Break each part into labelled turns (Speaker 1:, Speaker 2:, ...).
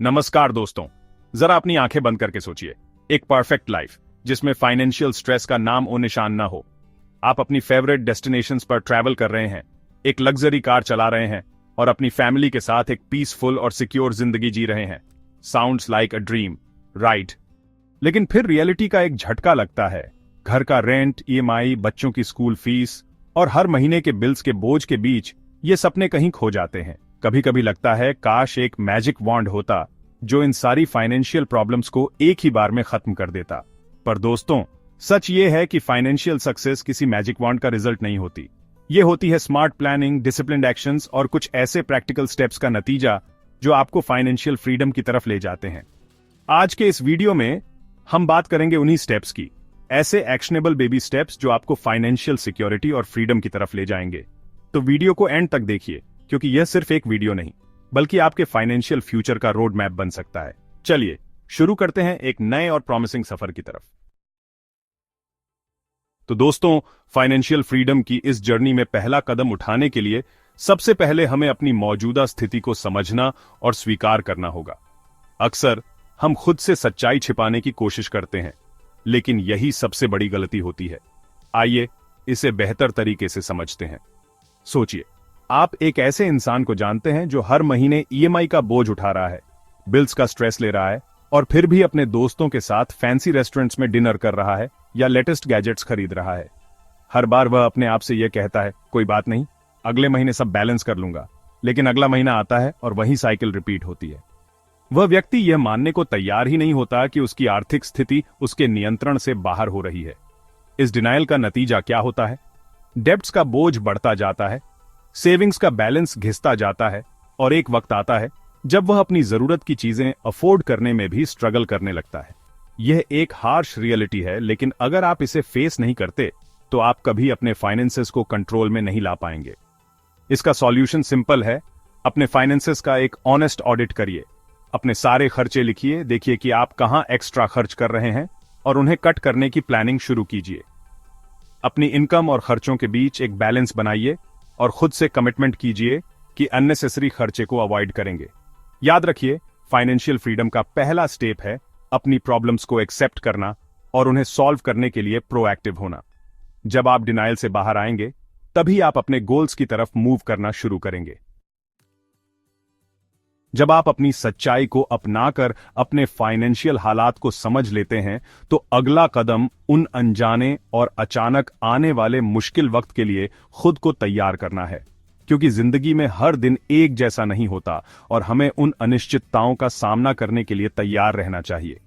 Speaker 1: नमस्कार दोस्तों, जरा अपनी आंखें बंद करके सोचिए। एक परफेक्ट लाइफ जिसमें फाइनेंशियल स्ट्रेस का नाम ओ निशान ना हो। आप अपनी फेवरेट डेस्टिनेशंस पर ट्रैवल कर रहे हैं, एक लग्जरी कार चला रहे हैं और अपनी फैमिली के साथ एक पीसफुल और सिक्योर जिंदगी जी रहे हैं। Sounds like a dream, right? लेकिन फिर रियलिटी का एक झटका लगता है। घर का रेंट, ईएमआई, बच्चों की स्कूल फीस और हर महीने के बिल्स के बोझ के बीच ये सपने कहीं खो जाते हैं। कभी कभी लगता है काश एक मैजिक वॉन्ड होता जो इन सारी फाइनेंशियल प्रॉब्लम्स को एक ही बार में खत्म कर देता। पर दोस्तों, सच ये है कि फाइनेंशियल सक्सेस किसी मैजिक वॉन्ड का रिजल्ट नहीं होती। ये होती है स्मार्ट प्लानिंग, डिसिप्लिन्ड एक्शंस और कुछ ऐसे प्रैक्टिकल स्टेप्स का नतीजा जो आपको फाइनेंशियल फ्रीडम की तरफ ले जाते हैं। आज के इस वीडियो में हम बात करेंगे उन्हीं स्टेप्स की, ऐसे एक्शनेबल बेबी स्टेप्स जो आपको फाइनेंशियल सिक्योरिटी और फ्रीडम की तरफ ले जाएंगे। तो वीडियो को एंड तक देखिए, क्योंकि यह सिर्फ एक वीडियो नहीं बल्कि आपके फाइनेंशियल फ्यूचर का रोड मैप बन सकता है। चलिए शुरू करते हैं एक नए और प्रॉमिसिंग सफर की तरफ। तो दोस्तों, फाइनेंशियल फ्रीडम की इस जर्नी में पहला कदम उठाने के लिए सबसे पहले हमें अपनी मौजूदा स्थिति को समझना और स्वीकार करना होगा। अक्सर हम खुद से सच्चाई छिपाने की कोशिश करते हैं, लेकिन यही सबसे बड़ी गलती होती है। आइए इसे बेहतर तरीके से समझते हैं। सोचिए, आप एक ऐसे इंसान को जानते हैं जो हर महीने ईएमआई का बोझ उठा रहा है, बिल्स का स्ट्रेस ले रहा है और फिर भी अपने दोस्तों के साथ फैंसी रेस्टोरेंट्स में डिनर कर रहा है या लेटेस्ट गैजेट्स खरीद रहा है। हर बार वह अपने आप से यह कहता है, कोई बात नहीं, अगले महीने सब बैलेंस कर लूंगा। लेकिन अगला महीना आता है और वही साइकिल रिपीट होती है। वह व्यक्ति यह मानने को तैयार ही नहीं होता कि उसकी आर्थिक स्थिति उसके नियंत्रण से बाहर हो रही है। इस डिनायल का नतीजा क्या होता है? डेब्ट्स का बोझ बढ़ता जाता है, सेविंग्स का बैलेंस घिसता जाता है और एक वक्त आता है जब वह अपनी जरूरत की चीजें अफोर्ड करने में भी स्ट्रगल करने लगता है। यह एक हार्श रियलिटी है, लेकिन अगर आप इसे फेस नहीं करते तो आप कभी अपने फाइनेंसेस को कंट्रोल में नहीं ला पाएंगे। इसका सॉल्यूशन सिंपल है। अपने फाइनेंसेस का एक ऑनेस्ट ऑडिट करिए। अपने सारे खर्चे लिखिए, देखिए कि आप कहां एक्स्ट्रा खर्च कर रहे हैं और उन्हें कट करने की प्लानिंग शुरू कीजिए। अपनी इनकम और खर्चों के बीच एक बैलेंस बनाइए और खुद से कमिटमेंट कीजिए कि अननेसेसरी खर्चे को अवॉइड करेंगे। याद रखिए, फाइनेंशियल फ्रीडम का पहला स्टेप है अपनी प्रॉब्लम्स को एक्सेप्ट करना और उन्हें सॉल्व करने के लिए प्रोएक्टिव होना। जब आप डिनायल से बाहर आएंगे, तभी आप अपने गोल्स की तरफ मूव करना शुरू करेंगे। जब आप अपनी सच्चाई को अपनाकर अपने फाइनेंशियल हालात को समझ लेते हैं, तो अगला कदम उन अनजाने और अचानक आने वाले मुश्किल वक्त के लिए खुद को तैयार करना है। क्योंकि जिंदगी में हर दिन एक जैसा नहीं होता और हमें उन अनिश्चितताओं का सामना करने के लिए तैयार रहना चाहिए।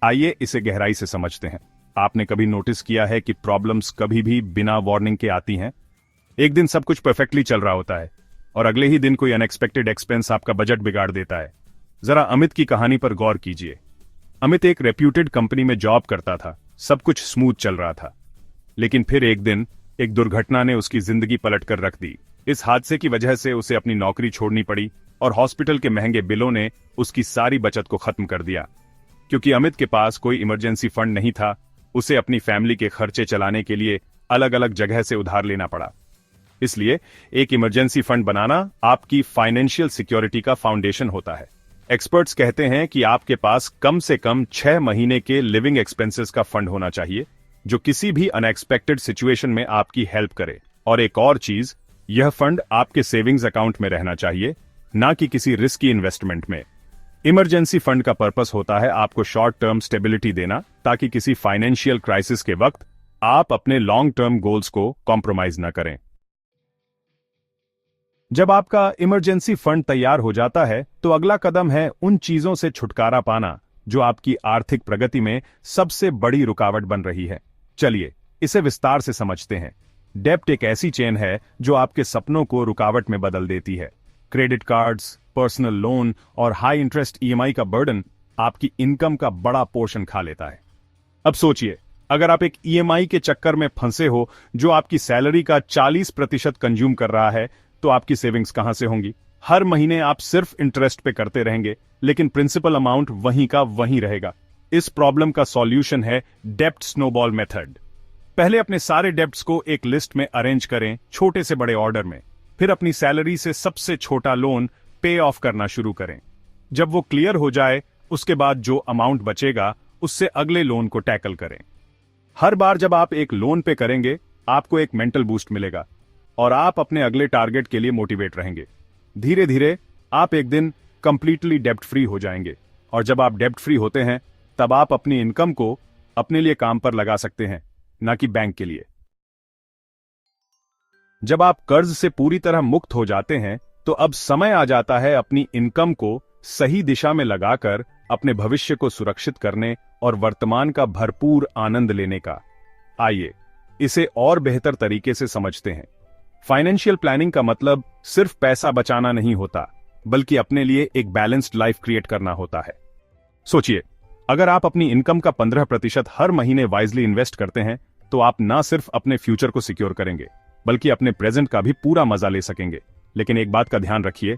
Speaker 1: आइए इसे गहराई से समझते हैं। आपने कभी नोटिस किया है कि प्रॉब्लम्स कभी भी बिना वार्निंग के आती हैं? एक दिन सब कुछ परफेक्टली चल रहा होता है और अगले ही दिन कोई अनएक्सपेक्टेड एक्सपेंस आपका बजट बिगाड़ देता है। जरा अमित की कहानी पर गौर कीजिए। अमित एक रेप्यूटेड कंपनी में जॉब करता था, सब कुछ स्मूथ चल रहा था। लेकिन फिर एक दिन एक दुर्घटना ने उसकी जिंदगी पलट कर रख दी। इस हादसे की वजह से उसे अपनी नौकरी छोड़नी पड़ी और हॉस्पिटल के महंगे बिलों ने उसकी सारी बचत को खत्म कर दिया। क्योंकि अमित के पास कोई इमरजेंसी फंड नहीं था, उसे अपनी फैमिली के खर्चे चलाने के लिए अलग अलग जगह से उधार लेना पड़ा। इसलिए एक इमरजेंसी फंड बनाना आपकी फाइनेंशियल सिक्योरिटी का फाउंडेशन होता है। एक्सपर्ट्स कहते हैं कि आपके पास कम से कम 6 महीने के लिविंग एक्सपेंसेस का फंड होना चाहिए, जो किसी भी अनएक्सपेक्टेड सिचुएशन में आपकी हेल्प करे। और एक और चीज, यह फंड आपके सेविंग्स अकाउंट में रहना चाहिए, ना कि किसी रिस्की इन्वेस्टमेंट में। इमरजेंसी फंड का पर्पस होता है आपको शॉर्ट टर्म स्टेबिलिटी देना, ताकि किसी फाइनेंशियल क्राइसिस के वक्त आप अपने लॉन्ग टर्म गोल्स को कॉम्प्रोमाइज न करें। जब आपका इमरजेंसी फंड तैयार हो जाता है, तो अगला कदम है उन चीजों से छुटकारा पाना जो आपकी आर्थिक प्रगति में सबसे बड़ी रुकावट बन रही है। चलिए इसे विस्तार से समझते हैं। डेब्ट एक ऐसी चेन है जो आपके सपनों को रुकावट में बदल देती है। क्रेडिट कार्ड्स, पर्सनल लोन और हाई इंटरेस्ट ईएमआई का बर्डन आपकी इनकम का बड़ा पोर्शन खा लेता है। अब सोचिए, अगर आप एक ईएमआई के चक्कर में फंसे हो जो आपकी सैलरी का 40% कंज्यूम कर रहा है, तो आपकी सेविंग्स कहां से होंगी? हर महीने आप सिर्फ इंटरेस्ट पे करते रहेंगे, लेकिन प्रिंसिपल अमाउंट वहीं का वहीं रहेगा। इस प्रॉब्लम का सॉल्यूशन है डेब्ट स्नोबॉल मेथड। पहले अपने सारे डेब्ट्स को एक लिस्ट में अरेंज करें, छोटे से बड़े ऑर्डर में। फिर अपनी सैलरी से सबसे छोटा लोन पे ऑफ करना शुरू करें। जब वो क्लियर हो जाए उसके बाद जो अमाउंट बचेगा उससे अगले लोन को टैकल करें। हर बार जब आप एक लोन पे करेंगे आपको एक मेंटल बूस्ट मिलेगा और आप अपने अगले टारगेट के लिए मोटिवेट रहेंगे। धीरे धीरे आप एक दिन कंप्लीटली डेब्ट फ्री हो जाएंगे और जब आप डेब्ट फ्री होते हैं तब आप अपनी इनकम को अपने लिए काम पर लगा सकते हैं, ना कि बैंक के लिए। जब आप कर्ज से पूरी तरह मुक्त हो जाते हैं तो अब समय आ जाता है अपनी इनकम को सही दिशा में लगाकर अपने भविष्य को सुरक्षित करने और वर्तमान का भरपूर आनंद लेने का। आइए इसे और बेहतर तरीके से समझते हैं। फाइनेंशियल प्लानिंग का मतलब सिर्फ पैसा बचाना नहीं होता, बल्कि अपने लिए एक बैलेंस्ड लाइफ क्रिएट करना होता है। सोचिए, अगर आप अपनी इनकम का 15% हर महीने वाइजली इन्वेस्ट करते हैं तो आप ना सिर्फ अपने फ्यूचर को सिक्योर करेंगे बल्कि अपने प्रेजेंट का भी पूरा मजा ले सकेंगे। लेकिन एक बात का ध्यान रखिए,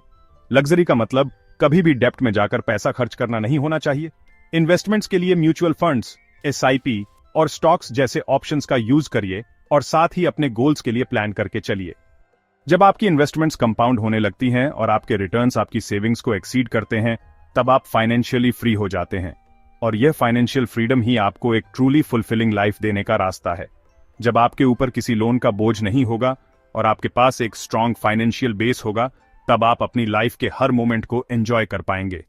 Speaker 1: लग्जरी का मतलब कभी भी डेप्ट में जाकर पैसा खर्च करना नहीं होना चाहिए। इन्वेस्टमेंट्स के लिए म्यूचुअल फंड्स, एसआईपी और स्टॉक्स जैसे ऑप्शंस का यूज करिए और साथ ही अपने गोल्स के लिए प्लान करके चलिए। जब आपकी इन्वेस्टमेंट्स कंपाउंड होने लगती हैं और आपके रिटर्न्स आपकी सेविंग्स को एक्सीड करते हैं तब आप फाइनेंशियली फ्री हो जाते हैं और यह फाइनेंशियल फ्रीडम ही आपको एक ट्रूली फुलफिलिंग लाइफ देने का रास्ता है। जब आपके ऊपर किसी लोन का बोझ नहीं होगा और आपके पास एक स्ट्रांग फाइनेंशियल बेस होगा तब आप अपनी लाइफ के हर मोमेंट को एंजॉय कर पाएंगे।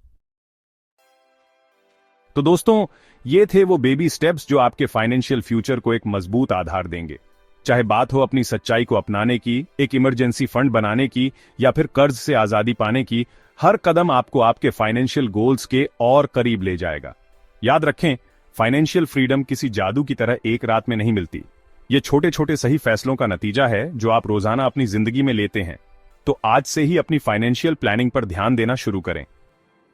Speaker 1: तो दोस्तों, ये थे वो बेबी स्टेप्स जो आपके फाइनेंशियल फ्यूचर को एक मजबूत आधार देंगे। चाहे बात हो अपनी सच्चाई को अपनाने की, एक इमरजेंसी फंड बनाने की या फिर कर्ज से आजादी पाने की, हर कदम आपको आपके फाइनेंशियल गोल्स के और करीब ले जाएगा। याद रखें, फाइनेंशियल फ्रीडम किसी जादू की तरह एक रात में नहीं मिलती। ये छोटे छोटे सही फैसलों का नतीजा है जो आप रोजाना अपनी जिंदगी में लेते हैं। तो आज से ही अपनी फाइनेंशियल प्लानिंग पर ध्यान देना शुरू करें।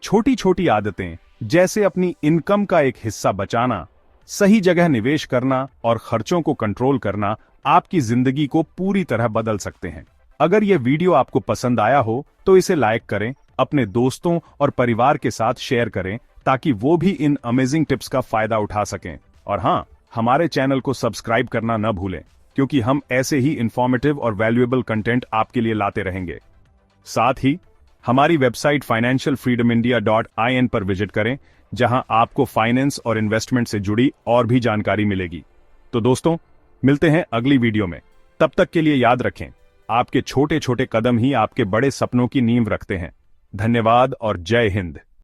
Speaker 1: छोटी छोटी आदतें जैसे अपनी इनकम का एक हिस्सा बचाना, सही जगह निवेश करना और खर्चों को कंट्रोल करना आपकी जिंदगी को पूरी तरह बदल सकते हैं। अगर यह वीडियो आपको पसंद आया हो तो इसे लाइक करें, अपने दोस्तों और परिवार के साथ शेयर करें ताकि वो भी इन अमेजिंग टिप्स का फायदा उठा सकें। और हाँ, हमारे चैनल को सब्सक्राइब करना न भूलें क्योंकि हम ऐसे ही इंफॉर्मेटिव और वैल्यूएबल कंटेंट आपके लिए लाते रहेंगे। साथ ही हमारी वेबसाइट financialfreedomindia.in पर विजिट करें जहां आपको फाइनेंस और इन्वेस्टमेंट से जुड़ी और भी जानकारी मिलेगी। तो दोस्तों, मिलते हैं अगली वीडियो में। तब तक के लिए याद रखें, आपके छोटे छोटे कदम ही आपके बड़े सपनों की नींव रखते हैं। धन्यवाद और जय हिंद।